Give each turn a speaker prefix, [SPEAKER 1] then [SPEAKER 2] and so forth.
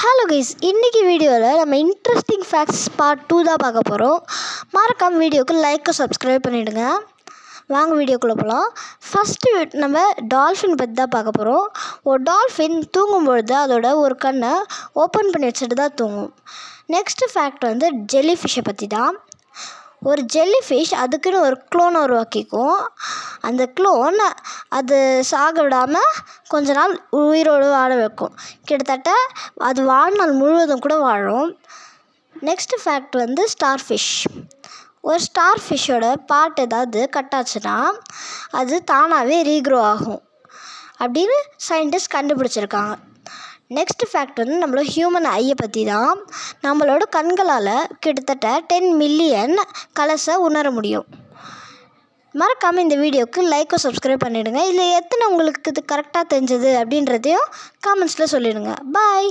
[SPEAKER 1] Hello guys, இன்றைக்கி வீடியோவில் நம்ம இன்ட்ரெஸ்டிங் ஃபேக்ட்ஸ் பார்ட் 2 தான் பார்க்க போகிறோம். மறக்காம வீடியோக்கு லைக் சப்ஸ்கிரைப் பண்ணிவிடுங்க. வாங்க வீடியோக்குள்ளே போகலாம். ஃபஸ்ட்டு நம்ம டால்ஃபின் பற்றி தான் பார்க்க போகிறோம். ஒரு டால்ஃபின் தூங்கும்பொழுது அதோட ஒரு கண்ணை ஓப்பன் பண்ணி வச்சுட்டு தான் தூங்கும். நெக்ஸ்ட்டு ஃபேக்ட் ஜெல்லி ஃபிஷ்ஷை பற்றி தான். ஒரு ஜெல்லி ஃபிஷ் அதுக்குன்னு ஒரு க்ளோனை உருவாக்கிக்கும். அந்த க்ளோன் அது சாக விடாமல் கொஞ்ச நாள் உயிரோடு வாழ வைக்கும். கிட்டத்தட்ட அது வாழ்நாள் முழுவதும் கூட வாழும். Next fact star fish. ஒரு ஸ்டார் ஃபிஷ்ஷோட பார்ட் ஏதாவது கட்டாச்சுன்னா அது தானாகவே ரீக்ரோ ஆகும் அப்படின்னு சயின்டிஸ்ட் கண்டுபிடிச்சிருக்காங்க. நெக்ஸ்ட் ஃபேக்ட் நம்மளோட ஹியூமன் ஐயை பற்றி தான். நம்மளோட கண்களால் கிட்டத்தட்ட 10 மில்லியன் கலர்ஸை உணர முடியும். மறக்காமல் இந்த வீடியோவுக்கு லைக்கும் சப்ஸ்கிரைப் பண்ணிவிடுங்க. இதில் எத்தனை உங்களுக்கு இது கரெக்டாக தெரிஞ்சது அப்படின்றதையும் காமெண்ட்ஸில் சொல்லிவிடுங்க. பாய்.